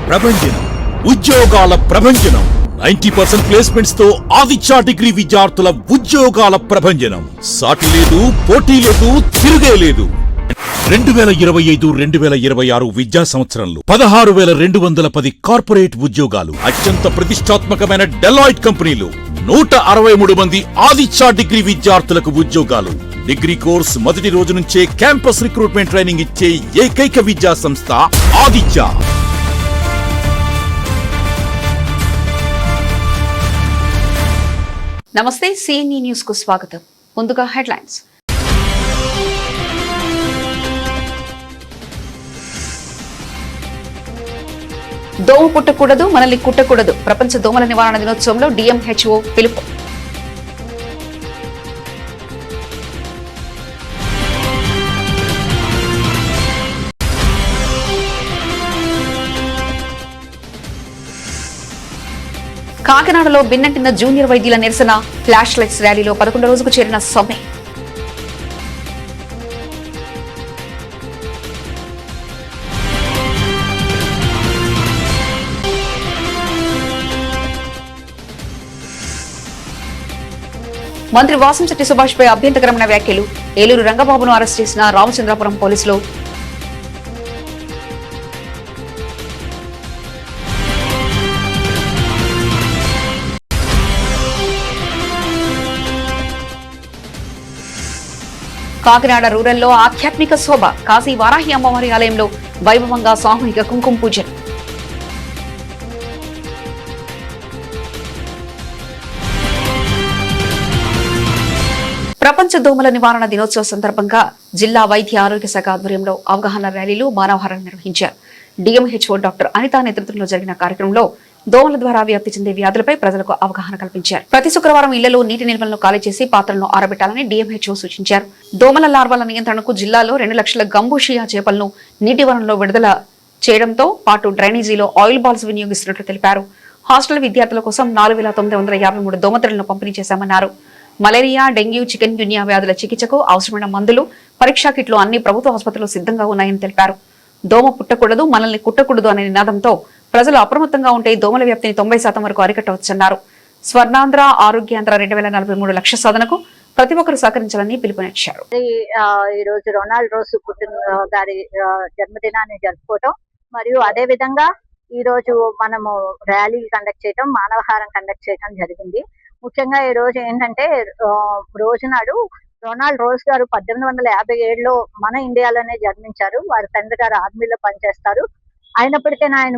ప్రభంజనం ఉద్యోగాల ప్రభంజనం 90% ప్లేస్మెంట్స్ తో ఆదిత్య డిగ్రీ విద్యార్థుల ఉద్యోగాల ప్రభంజనం. సాటి లేదు, పోటీ లేదు, తిరుగే లేదు. 2025-2026 విద్యా సంవత్సరంలో 16,210 కార్పొరేట్ ఉద్యోగాలు, అత్యంత ప్రతిష్టాత్మకమైన డెలాయిట్ కంపెనీలు, 163 మంది ఆదిత్య డిగ్రీ విద్యార్థులకు ఉద్యోగాలు. డిగ్రీ కోర్స్ మొదటి రోజు నుంచే క్యాంపస్ రిక్రూట్మెంట్ ట్రైనింగ్ ఇచ్చే ఏకైక విద్యా సంస్థ ఆదిత్య. నమస్తే, సిఎన్ఈ న్యూస్ కు స్వాగతం. ముందుగా హెడ్లైన్స్. దోమ పుట్టకూడదు, మనల్ని కుట్టకూడదు. ప్రపంచ దోమల నివారణ దినోత్సవంలో డిఎంహెచ్ఓ పిలుపు. కాకినాడలో బిన్నంటిన జూనియర్ వైద్యుల నిరసన, ఫ్లాష్ లైట్స్ ర్యాలీలో 11వ రోజుకు చేరిన సమ్మె. మంత్రి వాసంశెట్టి సుభాష్ పై అభ్యంతరకరమైన వ్యాఖ్యలు. ఏలూరు రంగబాబును అరెస్ట్ చేసిన రామచంద్రాపురం పోలీసులు. కాకినాడ రూరల్లో ఆధ్యాత్మిక శోభ. కాశీ వారాహి అమ్మవారి ఆలయంలో వైభవంగా సామూహిక కుంకుమ పూజలు. ప్రపంచ దోమల నివారణ దినోత్సవ సందర్భంగా జిల్లా వైద్య ఆరోగ్య శాఖ ఆధ్వర్యంలో అవగాహన ర్యాలీలు, మానవహారాలు నిర్వహించారు. డిఎంహెచ్ఓ డాక్టర్ అనిత నేతృత్వంలో జరిగిన కార్యక్రమంలో దోమల ద్వారా వ్యాప్తి చెందే వ్యాధులపై ప్రజలకు అవగాహన కల్పించారు. ప్రతి శుక్రవారం ఇళ్లలో నీటి నిల్వలను ఖాళీ చేసి పాత్రలను ఆరబెట్టాలని డిఎంహెచ్ఓ సూచించారు. దోమల లార్వాల నియంత్రణకు జిల్లాలో 2 లక్షల గంబూషియా చేపలను నీటి వనంలో విడుదల చేయడంతో పాటు డ్రైనేజీలో ఆయిల్ బాల్స్ వినియోగిస్తున్నట్లు తెలిపారు. హాస్టల్ విద్యార్థుల కోసం 4,953 దోమతెరలను పంపిణీ చేశామన్నారు. మలేరియా, డెంగ్యూ, చికెన్ గున్యా వ్యాధుల చికిత్సకు అవసరమైన మందులు, పరీక్షా కిట్లు అన్ని ప్రభుత్వ ఆసుపత్రులు సిద్ధంగా ఉన్నాయని తెలిపారు. దోమ పుట్టకూడదు, మనల్ని కుట్టకూడదు అనే నినాదంతో ప్రజలు అప్రమత్తంగా ఉంటే దోమల వ్యాప్తిని 90% వరకు అరికట్టవచ్చన్నారు. స్వర్ణాంధ్ర, ఆరోగ్యాంధ్ర 2043 లక్ష్య సాధనకు ప్రతి ఒక్కరు సహకరించాలని పిలుపునిచ్చారు. ఈ రోజు రొనాల్డ్ రోస్ గారి జన్మదినాన్ని జరుపుకోవటం, మరియు అదే విధంగా ఈ రోజు మనము ర్యాలీ కండక్ట్ చేయటం, మానవహారం కండక్ట్ చేయడం జరిగింది. ముఖ్యంగా ఈ రోజు ఏంటంటే, రోజు నాడు రొనాల్డ్ రోస్ గారు 1857లో మన ఇండియాలోనే జన్మించారు. వారి తండ్రి గారు ఆర్మీలో పనిచేస్తారు. అయినప్పటికైనా ఆయన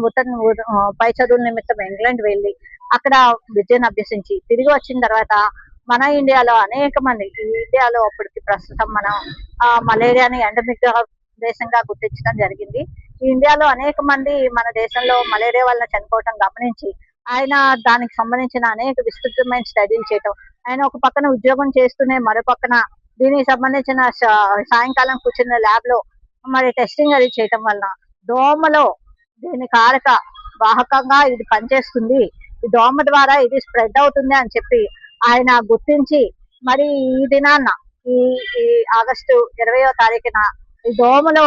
పై చదువుల నిమిత్తం ఇంగ్లాండ్ వెళ్ళి అక్కడ విద్యను అభ్యసించి తిరిగి వచ్చిన తర్వాత మన ఇండియాలో అనేక మంది, ఈ ఇండియాలో అప్పటికి ప్రస్తుతం మనం మలేరియాని ఎండమిక్ దేశంగా గుర్తించడం జరిగింది. ఈ ఇండియాలో అనేక మంది మన దేశంలో మలేరియా వల్ల చనిపోవటం గమనించి ఆయన దానికి సంబంధించిన అనేక విస్తృతమైన స్టడీలు చేయటం, ఆయన ఒక పక్కన ఉద్యోగం చేస్తూనే మరో పక్కన దీనికి సంబంధించిన సాయంకాలం కూర్చున్న ల్యాబ్ లో మరి టెస్టింగ్ అది చేయటం వలన దోమలో దీని కారక వాహకంగా ఇది పనిచేస్తుంది, ఈ దోమ ద్వారా ఇది స్ప్రెడ్ అవుతుంది అని చెప్పి ఆయన గుర్తించి మరి ఈ దినాన్న ఈ ఆగస్టు 20వ తారీఖున ఈ దోమలో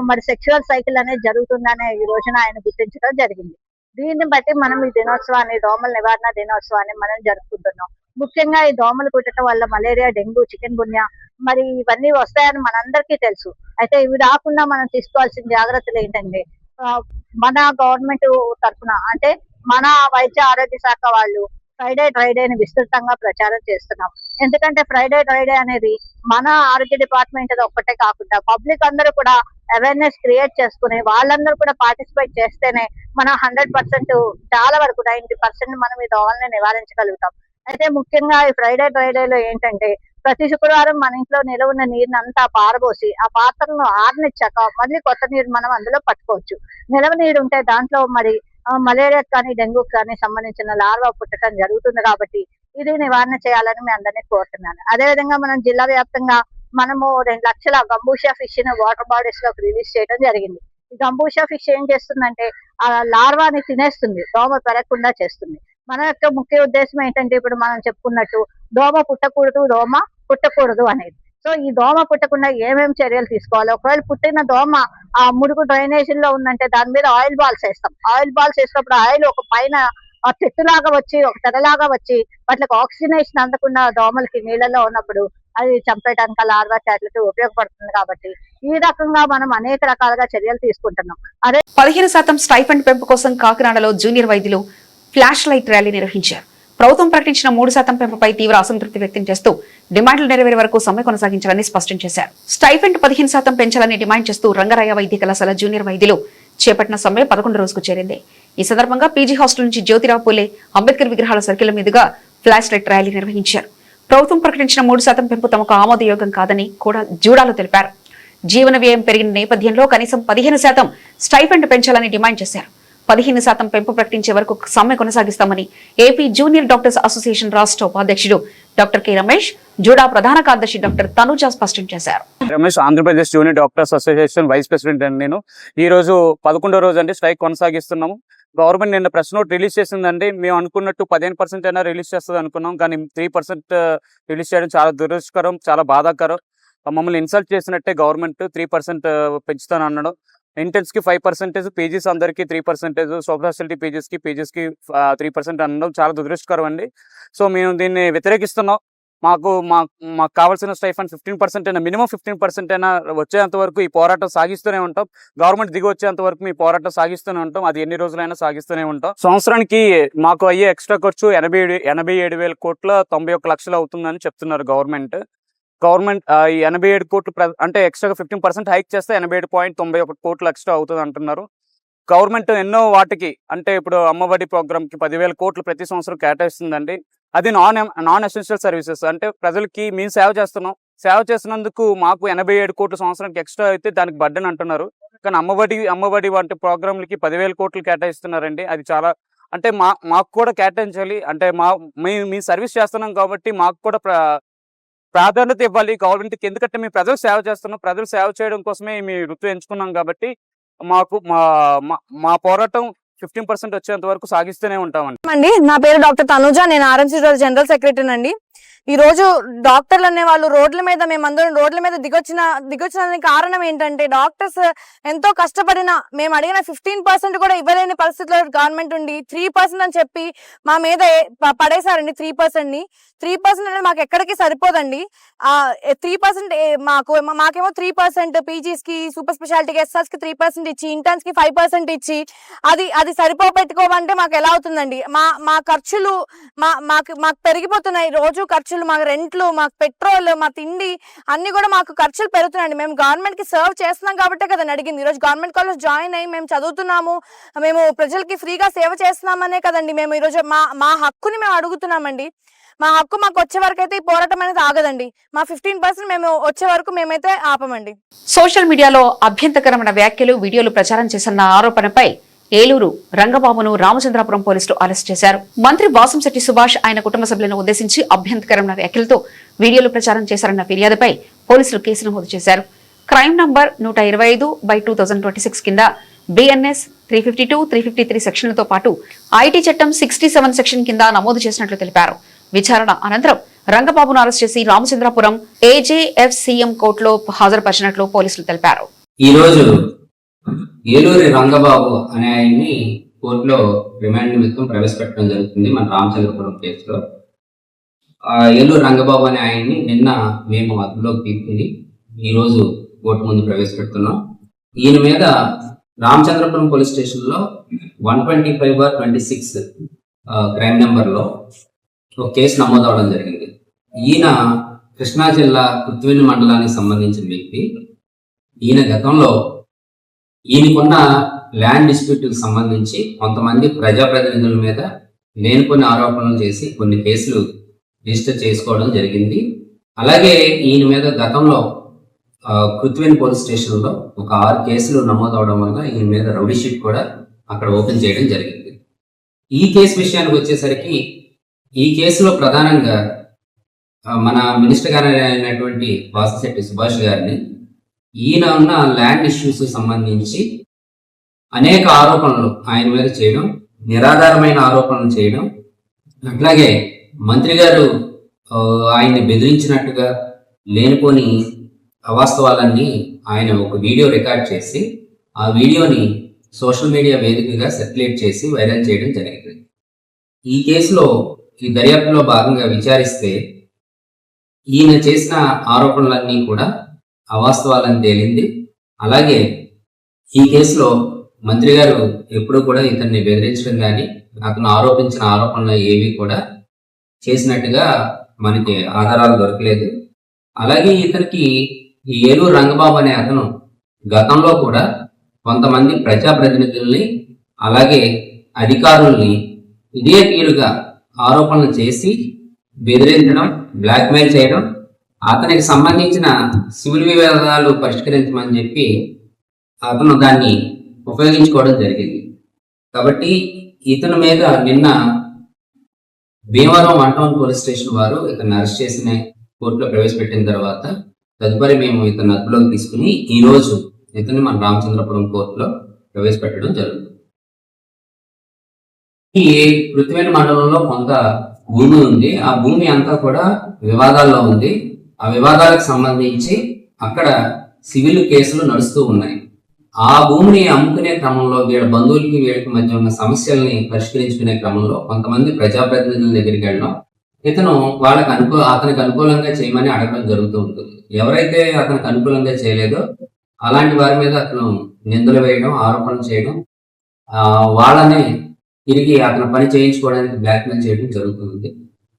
మరి సెక్షువల్ సైకిల్ అనేది జరుగుతుందనే ఈ రోజున ఆయన గుర్తించడం జరిగింది. దీన్ని బట్టి మనం ఈ దినోత్సవాన్ని, దోమల నివారణ దినోత్సవాన్ని మనం జరుపుకుంటున్నాం. ముఖ్యంగా ఈ దోమలు కుట్టడం వల్ల మలేరియా, డెంగ్యూ, చికెన్ గున్యా మరి ఇవన్నీ వస్తాయని మనందరికీ తెలుసు. అయితే ఇవి రాకుండా మనం తీసుకోవాల్సిన జాగ్రత్తలు ఏంటంటే, మన గవర్నమెంట్ తరఫున అంటే మన వైద్య ఆరోగ్య శాఖ వాళ్ళు ఫ్రైడే డ్రైడేని విస్తృతంగా ప్రచారం చేస్తున్నాం. ఎందుకంటే ఫ్రైడే డ్రైడే అనేది మన ఆరోగ్య డిపార్ట్మెంట్ ఒక్కటే కాకుండా పబ్లిక్ అందరూ కూడా అవేర్నెస్ క్రియేట్ చేసుకుని వాళ్ళందరూ కూడా పార్టిసిపేట్ చేస్తేనే మనం 100% చాలా వరకు 90% మనం ఈ దోమల్ని నివారించగలుగుతాం. అయితే ముఖ్యంగా ఈ ఫ్రైడే డ్రైడేలో ఏంటంటే, ప్రతి శుక్రవారం మన ఇంట్లో నిలవ ఉన్న నీరుని అంతా పారబోసి ఆ పాత్రలను ఆరనిచ్చాక మళ్ళీ కొత్త నీరు మనం అందులో పట్టుకోవచ్చు. నిలవ నీరు ఉంటే దాంట్లో మరి మలేరియా కానీ డెంగ్యూ కానీ సంబంధించిన లార్వా పుట్టడం జరుగుతుంది. కాబట్టి ఇది నివారణ చేయాలని మీ అందరినీ కోరుతున్నాను. అదేవిధంగా మనం జిల్లా వ్యాప్తంగా మనము 2 లక్షల గంబూషియా ఫిష్ ని వాటర్ బాడీస్ లోకి రిలీజ్ చేయడం జరిగింది. ఈ గంబూషియా ఫిష్ ఏం చేస్తుందంటే ఆ లార్వాని తినేస్తుంది, దోమ పెరగకుండా చేస్తుంది. మన యొక్క ముఖ్య ఉద్దేశం ఏంటంటే, ఇప్పుడు మనం చెప్పుకున్నట్టు దోమ పుట్టకూడదు, దోమ పుట్టకూడదు అనేది. సో ఈ దోమ పుట్టకుండా ఏమేమి చర్యలు తీసుకోవాలి? ఒకవేళ పుట్టిన దోమ ఆ మురుగు డ్రైనేజీల్లో ఉందంటే దాని మీద ఆయిల్ బాల్స్ వేస్తాం. ఆయిల్ బాల్స్ వేసినప్పుడు ఆయిల్ ఒక పైన చెట్టులాగా వచ్చి ఒక తెరలాగా వచ్చి వాటికి ఆక్సిజనేషన్ అందకుండా దోమలకి నీళ్ళలో ఉన్నప్పుడు అది చంపేయడానికి లార్వా చాట్లకి ఉపయోగపడుతుంది. కాబట్టి ఈ రకంగా మనం అనేక రకాలుగా చర్యలు తీసుకుంటున్నాం. 15% స్టైఫండ్ పెంపు కోసం కాకినాడలో జూనియర్ వైద్యులు ఫ్లాష్ లైట్ ర్యాలీ నిర్వహించారు. ప్రభుత్వం ప్రకటించిన 3% పెంపుపై తీవ్ర అసంతృప్తి వ్యక్తం చేస్తూ డిమాండ్లు నెరవేరే వరకు సమ్మె కొనసాగించాలని స్పష్టం చేశారు. స్టైఫండ్ 15% పెంచాలని డిమాండ్ చేస్తూ రంగరాయ వైద్య కళాశాల జూనియర్ వైద్యులు చేపట్టిన సమ్మె 11 రోజుకు చేరింది. ఈ సందర్భంగా పీజీ హాస్టల్ నుంచి జ్యోతిరావు పూలే అంబేద్కర్ విగ్రహాల సర్కిల్ మీదుగా ఫ్లాష్ లైట్ ర్యాలీ నిర్వహించారు. ప్రభుత్వం ప్రకటించిన 3% పెంపు తమకు ఆమోదయోగం కాదని కూడా జూడాలు తెలిపారు. జీవన వ్యయం పెరిగిన నేపథ్యంలో కనీసం 15% స్టైఫండ్ పెంచాలని డిమాండ్ చేశారు. 15% పెంపు ప్రకటించే వరకు సమ్మె కొనసాగిస్తామని ఏపీ జూనియర్ డాక్టర్స్ అసోసియేషన్ రాష్ట్ర ఉపాధ్యక్షుడు డాక్టర్ కె రమేష్, జూడా ప్రధాన కార్యదర్శి డాక్టర్ తనుజ స్పష్టం చేశారు. Ramesh, Andhra Pradesh junior doctors association vice president అండి. నేను ఈ రోజు 11వ రోజు అండి స్ట్రైక్ కొనసాగిస్తున్నాము. గవర్నమెంట్ నిన్న ప్రెస్ నోట్ రిలీజ్ చేసిందండి. మేము అనుకున్నట్టు 15% అయినా రిలీజ్ చేస్తుంది అనుకున్నాం, కానీ 3% రిలీజ్ చేయడం చాలా దురదృష్టకరం, చాలా బాధాకరం. మమ్మల్ని ఇన్సల్ట్ చేసినట్టే గవర్నమెంట్ 3% పెంచుతాను అన్నాడు. ఇంటర్న్స్ కి 5%, పీజీస్ అందరికి 3%, సూపర్ స్పెషాలిటీ పీజీస్ కి 3% అనడం చాలా దురదృష్టకరం అండి. సో మేము దీన్ని వ్యతిరేకిస్తున్నాం. మాకు కావాల్సిన స్టైఫండ్ 15% అయినా, మినిమం 15% అయినా వచ్చేంత వరకు ఈ పోరాటం సాగిస్తూనే ఉంటాం. గవర్నమెంట్ దిగి వచ్చేంత వరకు మీ పోరాటం సాగిస్తూనే ఉంటాం. అది ఎన్ని రోజులైనా సాగిస్తూనే ఉంటాం. సంవత్సరానికి మాకు అయ్యే ఎక్స్ట్రా ఖర్చు 87,000 కోట్ల 91 లక్షలు అవుతుందని చెప్తున్నారు గవర్నమెంట్. ఈ 87 కోట్లు అంటే ఎక్స్ట్రా 15% హైక్ చేస్తే 87.91 కోట్లు ఎక్స్ట్రా అవుతుంది అంటున్నారు. గవర్నమెంట్ ఎన్నో వాటికి, అంటే ఇప్పుడు అమ్మఒడి ప్రోగ్రామ్ కి 10,000 కోట్లు ప్రతి సంవత్సరం కేటాయిస్తుందండి. అది నాన్ ఎసెన్షియల్ సర్వీసెస్, అంటే ప్రజలకి మేము సేవ చేస్తున్నాం. సేవ చేసినందుకు మాకు 87 కోట్ల సంవత్సరానికి ఎక్స్ట్రా అయితే దానికి బర్డెన్ అంటున్నారు. కానీ అమ్మఒడి వంటి ప్రోగ్రాంలకి 10,000 కోట్లు కేటాయిస్తున్నారండి. అది చాలా, అంటే మాకు కూడా కేటాయించాలి. అంటే మీ సర్వీస్ చేస్తున్నాం కాబట్టి మాకు కూడా ప్రాధాన్యత ఇవ్వాలి గవర్నమెంట్కి. ఎందుకంటే మేము ప్రజలు సేవ చేస్తున్నాం, ప్రజలు సేవ చేయడం కోసమే మీ వృత్తి ఎంచుకున్నాం. కాబట్టి మాకు మా పోరాటం 15% వచ్చేంత వరకు సాగిస్తూనే ఉంటామండి. నా పేరు డాక్టర్ తనుజ, నేను ఆర్ఎంసీ జనరల్ సెక్రటరీ అండి. ఈ రోజు డాక్టర్లు అనే వాళ్ళు రోడ్ల మీద, మేమందరం రోడ్ల మీద దిగొచ్చిన కారణం ఏంటంటే, డాక్టర్స్ ఎంతో కష్టపడిన మేము అడిగిన 15% కూడా ఇవ్వలేని పరిస్థితిలో గవర్నమెంట్ ఉండి 3% అని చెప్పి మా మీద పడేశారండి. 3% అనేది మాకు ఎక్కడికి సరిపోదండి. 3% మాకేమో 3% పీజీస్ కి, సూపర్ స్పెషాలిటీ ఎస్ఆర్స్ కి 3% ఇచ్చి, ఇంటర్న్స్ కి 5% ఇచ్చి అది సరిపోపెట్టుకోమంటే మాకు ఎలా అవుతుందండి? మా ఖర్చులు మాకు పెరిగిపోతున్నాయి. రోజు ఖర్చులు, మాకు రెంట్లు, మాకు పెట్రోల్, మా తిండి అన్ని కూడా మాకు ఖర్చులు పెరుగుతున్నాయండి. మేము గవర్నమెంట్ కి సర్వ్ చేస్తున్నాం కాబట్టే కదండి అడిగింది. ఈ రోజు గవర్నమెంట్ కాలేజ్ జాయిన్ అయ్యి మేము చదువుతున్నాము, మేము ప్రజలకి ఫ్రీగా సేవ చేస్తున్నామనే కదండి మేము ఈ రోజు మా హక్కుని మేము అడుగుతున్నామండి. మా హక్కు మాకు వచ్చే వరకు అయితే ఈ పోరాటం అనేది ఆగదండి. మా 15% మేము వచ్చే వరకు మేమైతే ఆపమండి. సోషల్ మీడియాలో అభ్యంతరకరమైన వ్యాఖ్యలు, వీడియోలు ప్రచారం చేసిన ఆరోపణపై ఏలూరు రంగబాబును రామచంద్రాపురం పోలీసులు అరెస్ట్ చేశారు. మంత్రి వాసంశెట్టి సుభాష్ ఆయన కుటుంబ సభ్యులను ఉద్దేశించి అభ్యంతరకరమైన వ్యాఖ్యలతో వీడియోలు ప్రచారం చేశారన్న ఫిర్యాదుపై పోలీసులు కేసు నమోదు చేశారు. క్రైమ్ నంబర్ 125/2026 కింద బిఎన్ఎస్ 352, 353 సెక్షన్లతో పాటు ఐటీ చట్టం 67 సెక్షన్ కింద నమోదు చేసినట్లు తెలిపారు. విచారణ అనంతరం రంగబాబును అరెస్ట్ చేసి రామచంద్రాపురం ఏజేఎఫ్సీఎం కోర్టులో హాజరుపరిచినట్లు పోలీసులు తెలిపారు. ఈ రోజు ఏలూరి రంగబాబు అనే ఆయన్ని కోర్టులో రిమాండ్ నిమిత్తం ప్రవేశపెట్టడం జరుగుతుంది. మన రామచంద్రపురం కేసులో ఏలూరు రంగబాబు అనే ఆయన్ని నిన్న మేము అదుపులోకి తీసుకుని ఈ రోజు కోర్టు ముందు ప్రవేశపెడుతున్నాం. ఈయన మీద రామచంద్రపురం పోలీస్ స్టేషన్ లో 125/26 క్రైమ్ నెంబర్ లో ఒక కేసు నమోదు అవడం జరిగింది. ఈయన కృష్ణా జిల్లా పృథ్వీని మండలానికి సంబంధించిన వ్యక్తి. ఈయన గతంలో ఈయనకున్న ల్యాండ్ డిస్ప్యూట్కి సంబంధించి కొంతమంది ప్రజాప్రతినిధుల మీద లేని కొన్ని ఆరోపణలు చేసి కొన్ని కేసులు రిజిస్టర్ చేసుకోవడం జరిగింది. అలాగే ఈయన మీద గతంలో పృథ్వీని పోలీస్ స్టేషన్లో ఒక 6 కేసులు నమోదు అవడం వల్ల ఈయన మీద రౌడీ షీట్ కూడా అక్కడ ఓపెన్ చేయడం జరిగింది. ఈ కేసు విషయానికి వచ్చేసరికి ఈ కేసులో ప్రధానంగా మన మినిస్టర్ గారు అయినటువంటి వాసంశెట్టి సుభాష్ గారిని ఈయన ఉన్న ల్యాండ్ ఇష్యూస్ సంబంధించి అనేక ఆరోపణలు ఆయన మీద చేయడం, నిరాధారమైన ఆరోపణలు చేయడం, అట్లాగే మంత్రి గారు ఆయన్ని బెదిరించినట్టుగా, లేనిపోని అవాస్తవాలన్నీ ఆయన ఒక వీడియో రికార్డ్ చేసి ఆ వీడియోని సోషల్ మీడియా వేదికగా సర్క్యులేట్ చేసి వైరల్ చేయడం జరిగింది. ఈ కేసులో ఈ దర్యాప్తులో భాగంగా విచారిస్తే ఈయన చేసిన ఆరోపణలన్నీ కూడా అవాస్తవాలని తేలింది. అలాగే ఈ కేసులో మంత్రి గారు ఎప్పుడూ కూడా ఇతన్ని బెదిరించడం కానీ అతను ఆరోపించిన ఆరోపణలు ఏవి కూడా చేసినట్టుగా మనకి ఆధారాలు దొరకలేదు. అలాగే ఇతనికి ఈ ఏలూరు రంగబాబు అనే అతను గతంలో కూడా కొంతమంది ప్రజాప్రతినిధుల్ని అలాగే అధికారుల్ని ఇదే తీరుగా ఆరోపణలు చేసి బెదిరించడం, బ్లాక్మెయిల్ చేయడం, అతనికి సంబంధించిన సివిల్ వివాదాలు పరిష్కరించమని చెప్పి అతను దాన్ని ఉపయోగించుకోవడం జరిగింది. కాబట్టి ఇతని మీద నిన్న భీమవరం 1 టౌన్ పోలీస్ స్టేషన్ వారు ఇతన్ని అరెస్ట్ చేసిన కోర్టులో ప్రవేశపెట్టిన తర్వాత తదుపరి మేము ఇతన్ని అదుపులోకి తీసుకుని ఈ రోజు ఇతన్ని మన రామచంద్రపురం కోర్టులో ప్రవేశపెట్టడం జరుగుతుంది. ఈ పృథ్వీని మండలంలో కొంత భూమి ఉంది. ఆ భూమి అంతా కూడా వివాదాల్లో ఉంది. ఆ వివాదాలకు సంబంధించి అక్కడ సివిల్ కేసులు నడుస్తూ ఉన్నాయి. ఆ భూమిని అమ్ముకునే క్రమంలో వీళ్ళ బంధువులకి వీళ్ళకి మధ్య ఉన్న సమస్యల్ని పరిష్కరించుకునే క్రమంలో కొంతమంది ప్రజాప్రతినిధుల దగ్గరికి వెళ్ళడం, ఇతను అతనికి అనుకూలంగా చేయమని అడగడం జరుగుతూ ఉంటుంది. ఎవరైతే అతనికి అనుకూలంగా చేయలేదో అలాంటి వారి మీద అతను నిందలు వేయడం, ఆరోపణలు చేయడం, వాళ్ళని తిరిగి అతను పని చేయించుకోవడానికి బ్లాక్మెయిల్ చేయడం జరుగుతుంది.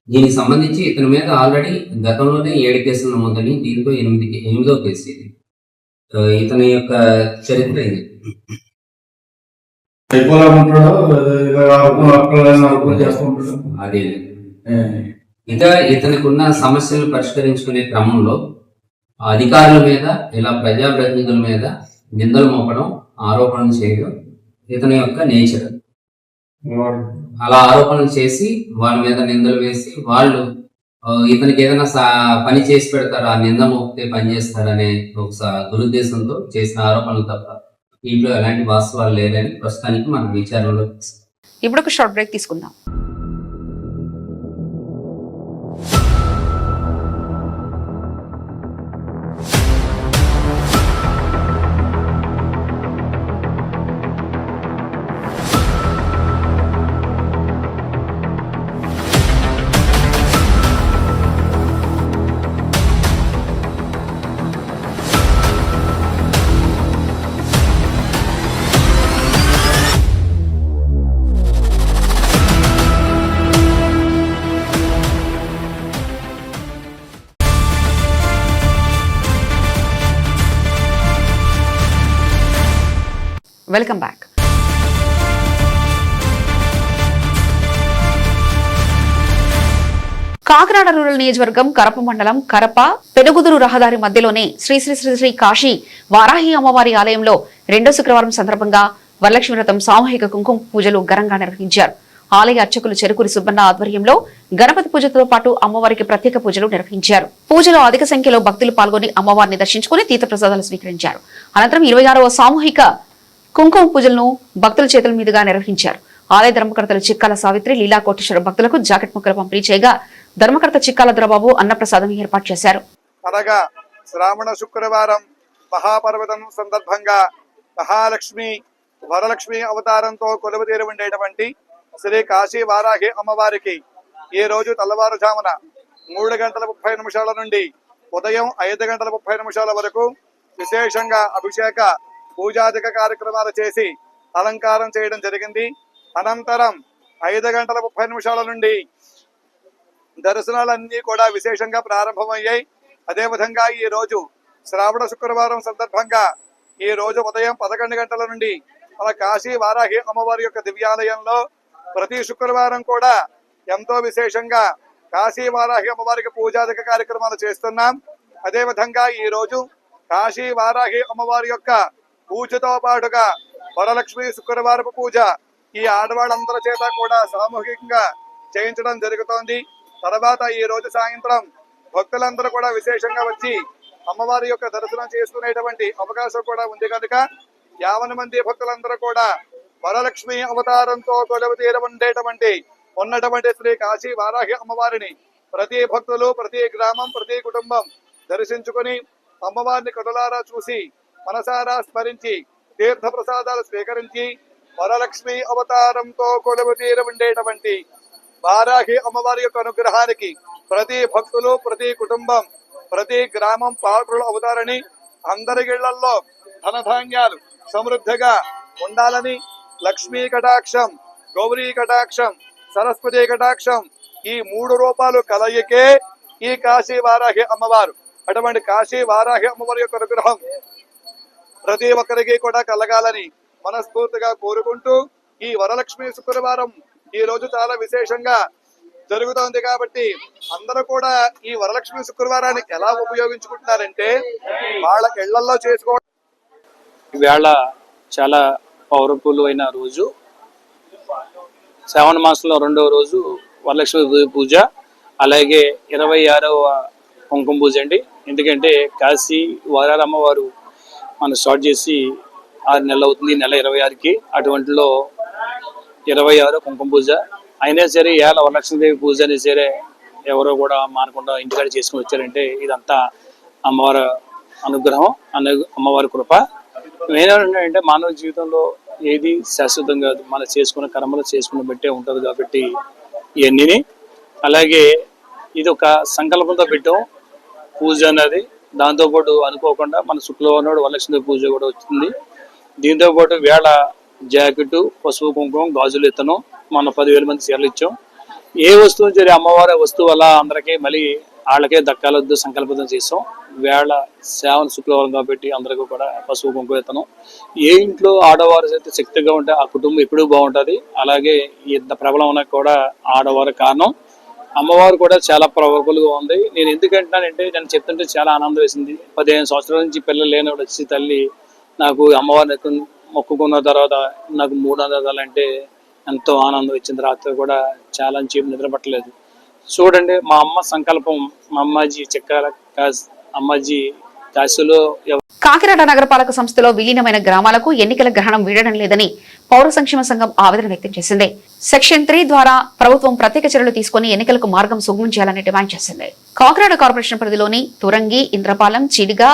దీనికి సంబంధించి ఇతని మీద ఆల్రెడీ గతంలోనే 7 కేసులు నమోదని, దీంతో 8వ కేసు ఇది. ఇతని యొక్క చరిత్ర ఇది. అదే ఇతనికి ఉన్న సమస్యలు పరిష్కరించుకునే క్రమంలో అధికారుల మీద ఇలా ప్రజాప్రతినిధుల మీద నిందలు మోపడం, ఆరోపణలు చేయడం ఇతని యొక్క నేచర్. అలా ఆరోపణలు చేసి వాళ్ళ మీద నిందలు వేసి వాళ్ళు ఇతనికి ఏదైనా పని చేసి పెడతారు, ఆ నింద మోపితే పని చేస్తారనే ఒక దురుద్దేశంతో చేసిన ఆరోపణలు తప్ప ఇంట్లో ఎలాంటి వాస్తవాలు లేదని ప్రస్తుతానికి మన విచారణలో. ఇప్పుడు ఒక షార్ట్ బ్రేక్ తీసుకుందాం. Welcome back. కాకినాడ రూరల్ నియోజకవర్గం కరప మండలం కరప పెనుగుదురు రహదారి మధ్యలోనే శ్రీ శ్రీ శ్రీ శ్రీ కాశీ వారాహి అమ్మవారి ఆలయంలో 2వ శుక్రవారం సందర్భంగా వరలక్ష్మి వ్రతం సామూహిక కుంకుమ పూజలు ఘనంగా నిర్వహించారు. ఆలయ అర్చకులు చెరుకూరి సుబ్బన్న ఆధ్వర్యంలో గణపతి పూజతో పాటు అమ్మవారికి ప్రత్యేక పూజలు నిర్వహించారు. పూజలో అధిక సంఖ్యలో భక్తులు పాల్గొని అమ్మవారిని దర్శించుకుని తీర్థప్రసాదాలు స్వీకరించారు. అనంతరం 26వ సామూహిక కుంకుమ పూజలను భక్తుల చేతుల మీదుగా నిర్వహించారు. ఆలయ ధర్మకర్తలు చిక్కాల సావిత్రి, లీలా కోటేశ్వర భక్తులకు జాకెట్ ముక్కలు పంపిణీ చేయగా ధర్మకర్త చిక్కాల దొరబాబు అన్నప్రసాదం ఏర్పాటు చేశారు. అనగా శ్రావణ శుక్రవారం మహాపర్వతం సందర్భంగా మహాలక్ష్మి వరలక్ష్మి అవతారంతో కొలువుతీరి ఉండేటువంటి శ్రీ కాశీ వారాహి అమ్మవారికి ఈ రోజు తెల్లవారుజామున 3:30 నుండి ఉదయం 5:30 వరకు విశేషంగా అభిషేక పూజాదిక కార్యక్రమాలు చేసి అలంకారం చేయడం జరిగింది. అనంతరం 5:30 నుండి దర్శనాలన్నీ కూడా విశేషంగా ప్రారంభమయ్యాయి. అదేవిధంగా ఈ రోజు శ్రావణ శుక్రవారం సందర్భంగా ఈ రోజు ఉదయం 11 గంటల నుండి మన కాశీ వారాహి అమ్మవారి యొక్క దివ్యాలయంలో ప్రతి శుక్రవారం కూడా ఎంతో విశేషంగా కాశీ వారాహి అమ్మవారికి పూజాదిక కార్యక్రమాలు చేస్తున్నాం. అదేవిధంగా ఈ రోజు కాశీ వారాహి అమ్మవారి యొక్క పూజతో పాటుగా వరలక్ష్మి శుక్రవారపు పూజ ఈ ఆడవాళ్ళందరి చేత కూడా సామూహికంగా చేయించడం జరుగుతోంది. తర్వాత ఈ రోజు సాయంత్రం భక్తులందరూ కూడా విశేషంగా వచ్చి అమ్మవారి యొక్క దర్శనం చేసుకునేటువంటి అవకాశం కూడా ఉంది కనుక 50 మంది భక్తులందరూ కూడా వరలక్ష్మి అవతారంతో కొలువుతీరి ఉన్నటువంటి శ్రీ కాశీ వారాహి అమ్మవారిని ప్రతి భక్తులు, ప్రతి గ్రామం, ప్రతి కుటుంబం దర్శించుకొని అమ్మవారిని కడులారా చూసి మనసారా స్మరించి తీర్థ ప్రసాదాలు స్వీకరించి వరలక్ష్మి అవతారంతో కొలువు తీర ఉండేటువంటి వారాహి అమ్మవారి యొక్క అనుగ్రహానికి ప్రతి భక్తులు, ప్రతి కుటుంబం, ప్రతి గ్రామం పాత్రలు అవుతారని, అందరి ఇళ్లలో ధనధాన్యాలు సమృద్ధిగా ఉండాలని, లక్ష్మీ కటాక్షం, గౌరీ కటాక్షం, సరస్వతి కటాక్షం ఈ 3 రూపాలు కలయికే ఈ కాశీ వారాహి అమ్మవారు. అటువంటి కాశీ వారాహి అమ్మవారి యొక్క అనుగ్రహం ప్రతి ఒక్కరికి కూడా కలగాలని మనస్ఫూర్తిగా కోరుకుంటూ, ఈ వరలక్ష్మి శుక్రవారం ఈ రోజు చాలా విశేషంగా జరుగుతోంది కాబట్టి అందరూ కూడా ఈ వరలక్ష్మి శుక్రవారాన్ని ఎలా ఉపయోగించుకుంటున్నారంటే వాళ్ళ ఇళ్లలో చేసుకోవడం. ఈవేళ చాలా పవర్ఫుల్ అయిన రోజు, శ్రావణ మాసంలో 2వ రోజు వరలక్ష్మి పూజ, అలాగే 26వ కుంకుమ పూజ అండి. ఎందుకంటే కాశీ వారాహి అమ్మవారు మనం స్టార్ట్ చేసి 6 నెలలు అవుతుంది, నెల 26కి. అటువంటిలో 26 కుంకుమ పూజ అయినా సరే, ఇవాళ వరలక్ష్మీదేవి పూజ అయినా సరే ఎవరో కూడా మానకుండా ఇంటికాడ చేసుకుని వచ్చారంటే ఇదంతా అమ్మవారి అనుగ్రహం, అమ్మవారి కృప. ఏంటంటే మానవ జీవితంలో ఏది శాశ్వతం కాదు, మనం చేసుకున్న కర్మలు చేసుకున్న బట్టే ఉంటుంది కాబట్టి ఇవన్నీ. అలాగే ఇది ఒక సంకల్పంతో పెట్టాం పూజ అనేది. దాంతోపాటు అనుకోకుండా మన శుక్రవారం నాడు వరలక్ష్మీదేవి పూజ కూడా వచ్చింది. దీంతోపాటు వేళ జాకెట్, పసుపు కుంకుమ, గాజులు ఇత్తనం మన 10,000 మంది చీరలు ఇచ్చాం. ఏ వస్తువు సరే అమ్మవారి వస్తువు అలా అందరికీ మళ్ళీ వాళ్ళకే దక్కాలొద్దు సంకల్పం చేసాం. వేళ శ్రావణ శుక్రవారం కాబట్టి అందరికీ కూడా పసుపు కుంకుమ ఇత్తనం. ఏ ఇంట్లో ఆడవారు అయితే శక్తిగా ఉంటే ఆ కుటుంబం ఎప్పుడూ బాగుంటుంది. అలాగే ఇంత ప్రబలం కూడా ఆడవారి కారణం. అమ్మవారు కూడా చాలా పవర్ఫుల్గా ఉంది. నేను ఎందుకంటున్నానంటే నేను చెప్తుంటే చాలా ఆనందం వేసింది. 15 సంవత్సరాల నుంచి పిల్లలు లేనివాడు వచ్చి తల్లి నాకు అమ్మవారిని మొక్కుకున్న తర్వాత నాకు 3 ఆనందాలంటే ఎంతో ఆనందం ఇచ్చింది. రాత్రి కూడా చాలా చెప్పి నిద్ర పట్టలేదు. చూడండి మా అమ్మ సంకల్పం, మా అమ్మాజీ చెక్కాల అమ్మాజీ కాశీలో. కాకినాడ నగరపాలక సంస్థలో విలీనమైన గ్రామాలకు ఎన్నికల గ్రహణం వీడడం లేదని పౌర సంక్షేమ సంఘం ఆవేదన వ్యక్తం చేసింది. సెక్షన్ 3 ద్వారా ప్రభుత్వం ప్రత్యేక చర్యలు తీసుకుని ఎన్నికలకు మార్గం సుగమం చేయాలని డిమాండ్ చేసింది. కాకినాడ కార్పొరేషన్ పరిధిలోని తురంగి, ఇంద్రపాలెం, చిడిగా,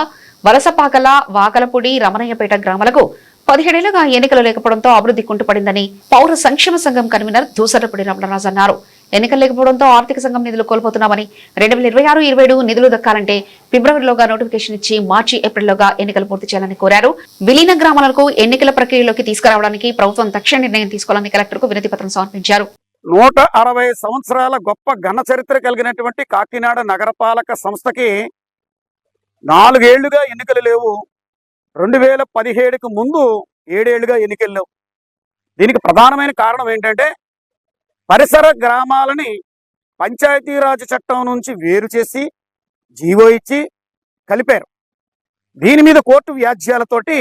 వలసపాకల, వాకలపూడి, రమణయ్యపేట గ్రామాలకు 17 ఏళ్లుగా ఎన్నికలు లేకపోవడంతో అభివృద్ధి కుంటుపడిందని పౌర సంక్షేమ సంఘం కన్వీనర్ దూసరపూడి రమణరాజు అన్నారు. ఎన్నికలు లేకపోవడంతో ఆర్థిక సంఘం నిధులు కోల్పోతున్నామని, 2026-27 నిధులు దక్కాలంటే ఫిబ్రవరిలోగా నోటిఫికేషన్ ఇచ్చి మార్చి, ఏప్రిల్లోగా ఎన్నికలు పూర్తి చేయాలని కోరారు. విలీన గ్రామాలకు ఎన్నికల ప్రక్రియలోకి తీసుకురావడానికి ప్రభుత్వం తక్షణ నిర్ణయం తీసుకోవాలని కలెక్టర్కు వినతి పత్రం సమర్పించారు. 160 సంవత్సరాల గొప్ప ఘన చరిత్ర కలిగినటువంటి కాకినాడ నగరపాలక సంస్థకి 4 ఏళ్లుగా ఎన్నికలు లేవు. 2017కు ముందు 7 ఏళ్లుగా ఎన్నికలు లేవు. దీనికి ప్రధానమైన కారణం ఏంటంటే పరిసర గ్రామాలని పంచాయతీరాజ్ చట్టం నుంచి వేరు చేసి జీవో ఇచ్చి కలిపారు. దీని మీద కోర్టు వ్యాజ్యాలతోటి